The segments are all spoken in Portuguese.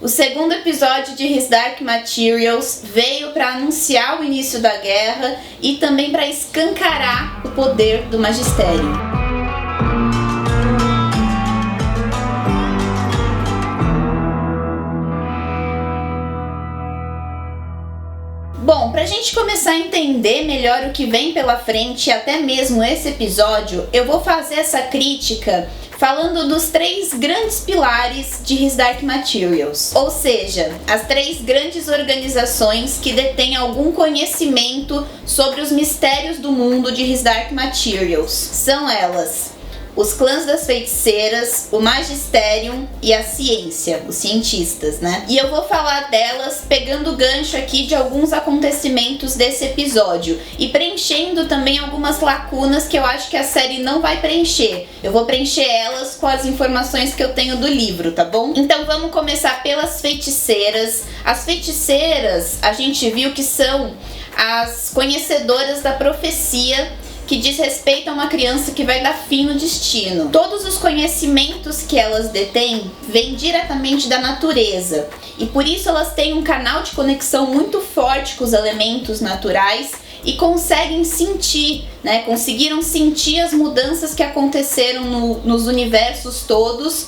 O segundo episódio de His Dark Materials veio para anunciar o início da guerra e também para escancarar o poder do magistério. Bom, pra gente começar a entender melhor o que vem pela frente, até mesmo esse episódio, eu vou fazer essa crítica falando dos 3 grandes pilares de His Dark Materials, ou seja, as 3 grandes organizações que detêm algum conhecimento sobre os mistérios do mundo de His Dark Materials. São elas: os clãs das feiticeiras, o Magisterium e a ciência, os cientistas, né? E eu vou falar delas pegando o gancho aqui de alguns acontecimentos desse episódio e preenchendo também algumas lacunas que eu acho que a série não vai preencher. Eu vou preencher elas com as informações que eu tenho do livro, tá bom? Então vamos começar pelas feiticeiras. As feiticeiras, a gente viu que são as conhecedoras da profecia que diz respeito a uma criança que vai dar fim no destino. Todos os conhecimentos que elas detêm vêm diretamente da natureza e por isso elas têm um canal de conexão muito forte com os elementos naturais e conseguem sentir, né? Conseguiram sentir as mudanças que aconteceram nos universos todos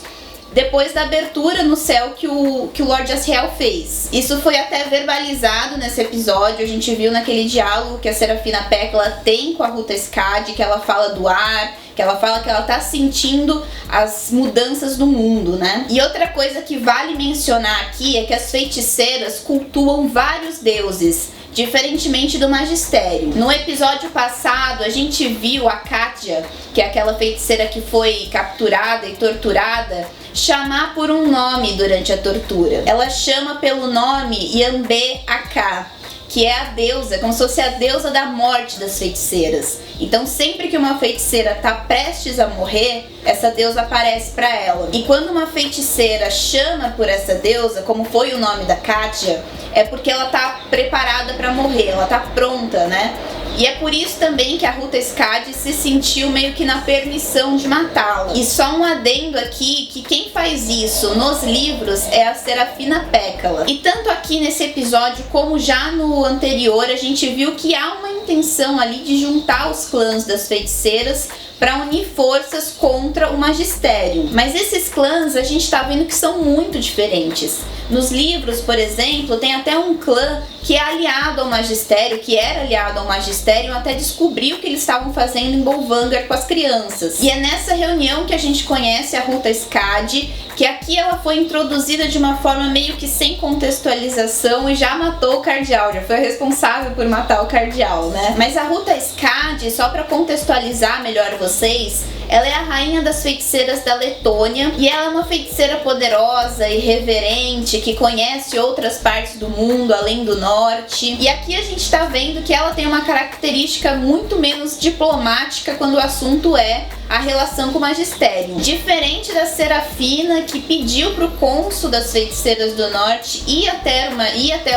depois da abertura no céu que o Lord Asriel fez. Isso foi até verbalizado nesse episódio. A gente viu naquele diálogo que a Serafina Peck tem com a Ruta Skadi, que ela fala do ar, que ela fala que ela tá sentindo as mudanças do mundo, né? E outra coisa que vale mencionar aqui é que as feiticeiras cultuam vários deuses, diferentemente do magistério. No episódio passado, a gente viu a Katja, que é aquela feiticeira que foi capturada e torturada, chamar por um nome durante a tortura. Ela chama pelo nome Yambe-Aka, que é a deusa, como se fosse a deusa da morte das feiticeiras. Então sempre que uma feiticeira tá prestes a morrer, essa deusa aparece para ela. E quando uma feiticeira chama por essa deusa, como foi o nome da Katja, é porque ela tá preparada para morrer, ela tá pronta, né? E é por isso também que a Ruta Skadi se sentiu meio que na permissão de matá-la. E só um adendo aqui, que quem faz isso nos livros é a Serafina Peck. E tanto aqui nesse episódio como já no anterior, a gente viu que há uma intenção ali de juntar os clãs das feiticeiras para unir forças contra o magistério. Mas esses clãs a gente tá vendo que são muito diferentes. Nos livros, por exemplo, tem até um clã que é aliado ao magistério, que era aliado ao magistério até descobrir o que eles estavam fazendo em Bolvangar com as crianças. E é nessa reunião que a gente conhece a Ruta Skadi, que aqui ela foi introduzida de uma forma meio que sem contextualização e já matou o Cardeal, já foi responsável por matar o Cardeal, né? Mas a Ruta Skadi, só para contextualizar melhor vocês, ela é a rainha das feiticeiras da Letônia e ela é uma feiticeira poderosa e reverente que conhece outras partes do mundo além do norte. E aqui a gente tá vendo que ela tem uma característica muito menos diplomática quando o assunto é a relação com o magistério. Diferente da Serafina, que pediu pro cônsul das feiticeiras do norte ir até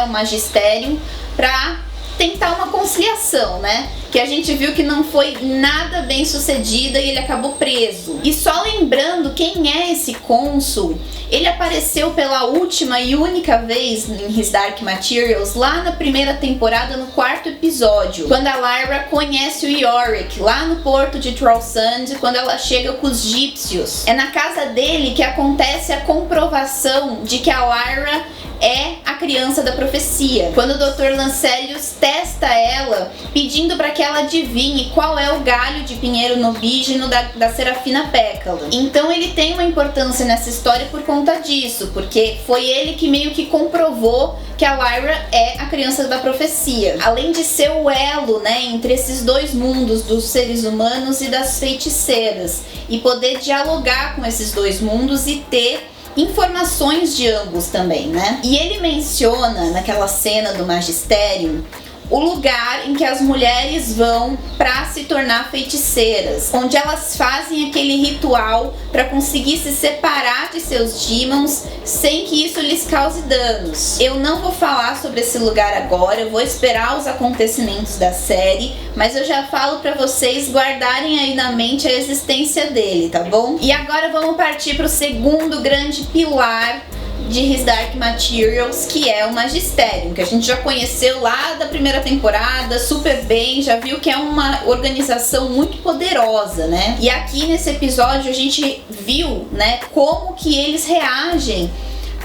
o magistério pra tentar uma conciliação, né? Que a gente viu que não foi nada bem sucedida e ele acabou preso. E só lembrando quem é esse cônsul, ele apareceu pela última e única vez em His Dark Materials lá na primeira temporada, no 4º episódio, quando a Lyra conhece o Yorick lá no porto de Trollsand, quando ela chega com os egípcios. É na casa dele que acontece a comprovação de que a Lyra é a criança da profecia, quando o Dr. Lancelius testa ela, pedindo para que ela adivinhe qual é o galho de pinheiro nobígeno da Serafina Peck. Então ele tem uma importância nessa história por conta disso, porque foi ele que meio que comprovou que a Lyra é a criança da profecia, além de ser o elo, né, entre esses dois mundos, dos seres humanos e das feiticeiras, e poder dialogar com esses dois mundos e ter informações de ambos também, né? E ele menciona naquela cena do magistério o lugar em que as mulheres vão para se tornar feiticeiras, onde elas fazem aquele ritual para conseguir se separar de seus demons sem que isso lhes cause danos. Eu não vou falar sobre esse lugar agora, eu vou esperar os acontecimentos da série, mas eu já falo para vocês guardarem aí na mente a existência dele, tá bom? E agora vamos partir para o segundo grande pilar de His Dark Materials, que é o Magisterium, que a gente já conheceu lá da primeira temporada super bem, já viu que é uma organização muito poderosa, né? E aqui nesse episódio a gente viu, né, como que eles reagem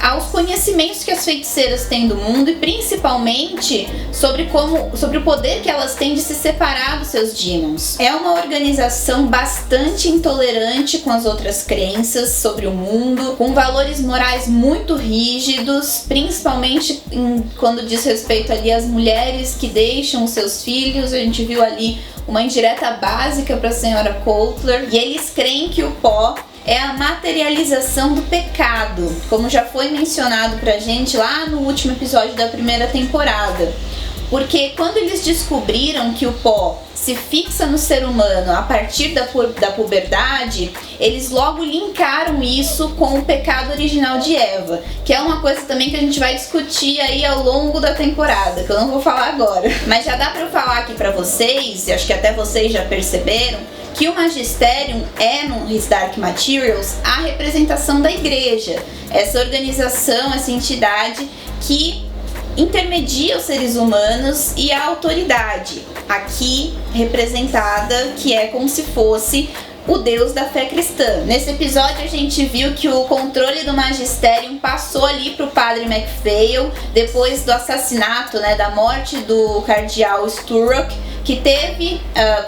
aos conhecimentos que as feiticeiras têm do mundo e principalmente sobre o poder que elas têm de se separar dos seus demons. É uma organização bastante intolerante com as outras crenças sobre o mundo, com valores morais muito rígidos, principalmente quando diz respeito ali às mulheres que deixam os seus filhos. A gente viu ali uma indireta básica para a senhora Coulter, e eles creem que o pó é a materialização do pecado, como já foi mencionado pra gente lá no último episódio da primeira temporada. Porque quando eles descobriram que o pó se fixa no ser humano a partir da puberdade, eles logo linkaram isso com o pecado original de Eva, que é uma coisa também que a gente vai discutir aí ao longo da temporada, que eu não vou falar agora. Mas já dá pra eu falar aqui pra vocês, e acho que até vocês já perceberam, que o Magisterium é, no His Dark Materials, a representação da igreja, essa organização, essa entidade que intermedia os seres humanos e a autoridade, aqui representada, que é como se fosse o Deus da fé cristã. Nesse episódio a gente viu que o controle do Magisterium passou ali pro padre MacPhail, depois do assassinato, né, da morte do cardeal Sturrock, que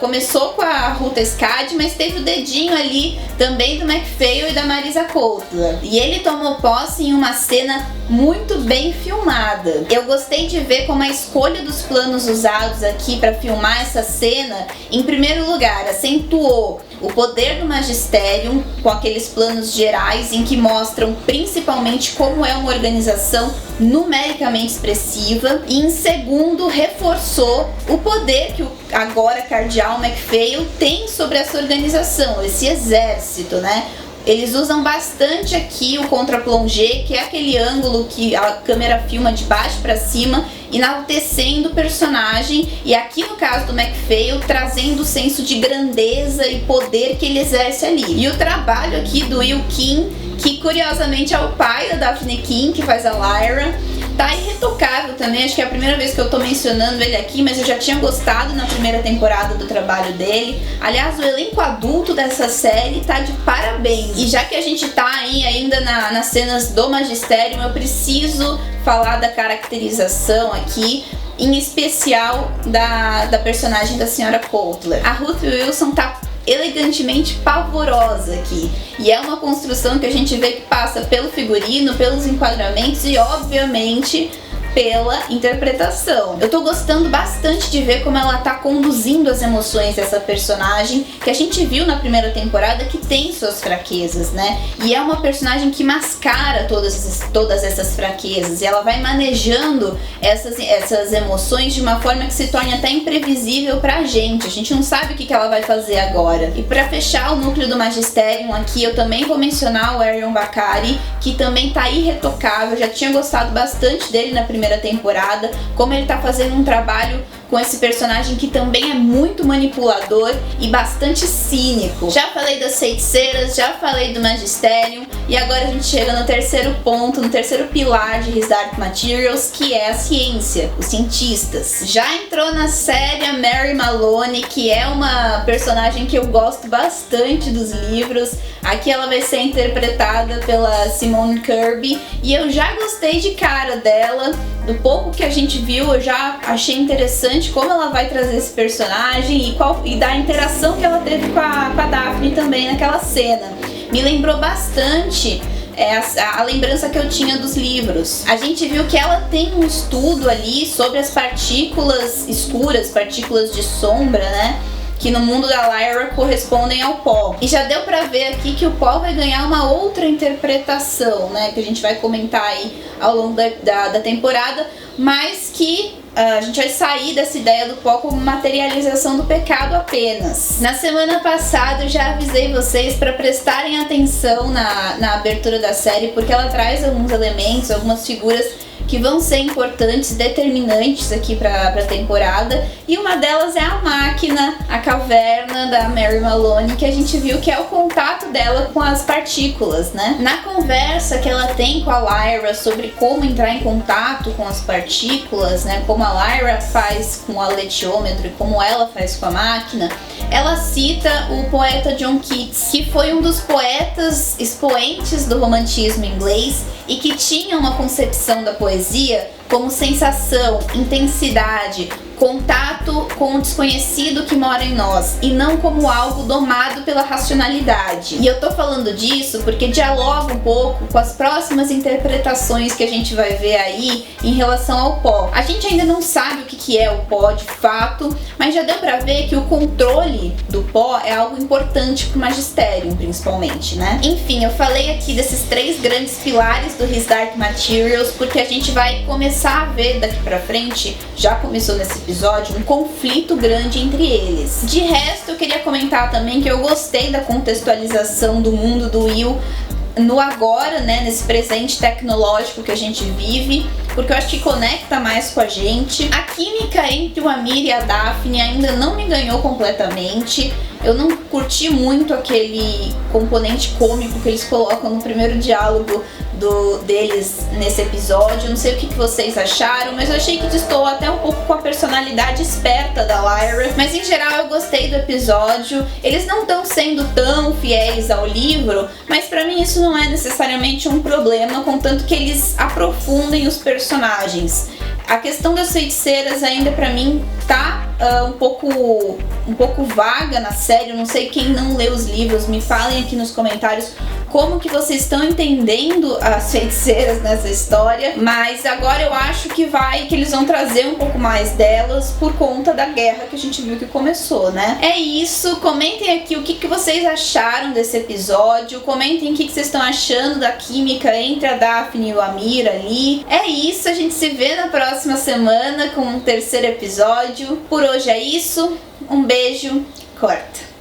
começou com a Ruta Skadi, mas teve o dedinho ali também do MacPhail e da Marisa Coulter. E ele tomou posse em uma cena muito bem filmada. Eu gostei de ver como a escolha dos planos usados aqui para filmar essa cena, em primeiro lugar, acentuou o poder do Magisterium com aqueles planos gerais em que mostram principalmente como é uma organização numericamente expressiva, e em segundo reforçou o poder que o agora cardeal MacPhail tem sobre essa organização, esse exército, né? Eles usam bastante aqui o contra-plongé, que é aquele ângulo que a câmera filma de baixo para cima, enaltecendo o personagem, e aqui no caso do MacPhail, trazendo o senso de grandeza e poder que ele exerce ali. E o trabalho aqui do Will King, que curiosamente é o pai da Daphne King, que faz a Lyra, tá irretocável também. Acho que é a primeira vez que eu tô mencionando ele aqui, mas eu já tinha gostado na primeira temporada do trabalho dele. Aliás, o elenco adulto dessa série tá de parabéns. E já que a gente tá aí ainda nas cenas do Magisterium, eu preciso falar da caracterização aqui, em especial da personagem da senhora Coulter. A Ruth Wilson tá elegantemente pavorosa aqui, e é uma construção que a gente vê que passa pelo figurino, pelos enquadramentos e obviamente pela interpretação. Eu tô gostando bastante de ver como ela tá conduzindo as emoções dessa personagem, que a gente viu na primeira temporada que tem suas fraquezas, né? E é uma personagem que mascara todas essas fraquezas, e ela vai manejando essas emoções de uma forma que se torne até imprevisível pra gente. A gente não sabe o que ela vai fazer agora. E pra fechar o núcleo do Magisterium aqui, eu também vou mencionar o Arion Bakari, que também tá irretocável. Eu já tinha gostado bastante dele na primeira temporada, como ele tá fazendo um trabalho com esse personagem que também é muito manipulador e bastante cínico. Já falei das feiticeiras, já falei do Magisterium, e agora a gente chega no terceiro ponto, no terceiro pilar de His Dark Materials, que é a ciência, os cientistas. Já entrou na série a Mary Maloney, que é uma personagem que eu gosto bastante dos livros. Aqui ela vai ser interpretada pela Simone Kirby, e eu já gostei de cara dela. Do pouco que a gente viu, eu já achei interessante como ela vai trazer esse personagem e da interação que ela teve com a Daphne também naquela cena. Me lembrou bastante a lembrança que eu tinha dos livros. A gente viu que ela tem um estudo ali sobre as partículas escuras, partículas de sombra, né? Que no mundo da Lyra correspondem ao pó. E já deu pra ver aqui que o pó vai ganhar uma outra interpretação, né? Que a gente vai comentar aí ao longo da temporada, mas que a gente vai sair dessa ideia do pó como materialização do pecado apenas. Na semana passada eu já avisei vocês para prestarem atenção na abertura da série, porque ela traz alguns elementos, algumas figuras que vão ser importantes, determinantes aqui para a temporada, e uma delas é a máquina, a caverna da Mary Maloney, que a gente viu que é o contato dela com as partículas, né? Na conversa que ela tem com a Lyra sobre como entrar em contato com as partículas, né? Como a Lyra faz com o aletiômetro e como ela faz com a máquina, ela cita o poeta John Keats, que foi um dos poetas expoentes do romantismo inglês e que tinha uma concepção da poesia como sensação, intensidade, contato com o desconhecido que mora em nós e não como algo domado pela racionalidade. E eu tô falando disso porque dialoga um pouco com as próximas interpretações que a gente vai ver aí em relação ao pó. A gente ainda não sabe o que é o pó de fato, mas já deu pra ver que o controle do pó é algo importante pro magistério, principalmente, né? Enfim, eu falei aqui desses 3 grandes pilares do His Dark Materials porque a gente vai começar a ver daqui pra frente, já começou nesse episódio, um conflito grande entre eles. De resto, eu queria comentar também que eu gostei da contextualização do mundo do Will no agora, né, nesse presente tecnológico que a gente vive, porque eu acho que conecta mais com a gente. A química entre o Amir e a Daphne ainda não me ganhou completamente. Eu não curti muito aquele componente cômico que eles colocam no primeiro diálogo deles nesse episódio. Não sei o que vocês acharam, mas eu achei que destoou até um pouco com a personalidade esperta da Lyra. Mas em geral eu gostei do episódio. Eles não estão sendo tão fiéis ao livro, mas pra mim isso não é necessariamente um problema, contanto que eles aprofundem os personagens. A questão das feiticeiras ainda pra mim tá um pouco vaga na série. Eu não sei quem não lê os livros, me falem aqui nos comentários como que vocês estão entendendo as feiticeiras nessa história, mas agora eu acho que eles vão trazer um pouco mais delas por conta da guerra que a gente viu que começou, né? É isso, comentem aqui o que vocês acharam desse episódio, comentem o que vocês estão achando da química entre a Daphne e o Amir ali. É isso, a gente se vê na próxima semana com um terceiro episódio. Por hoje é isso, um beijo, corta!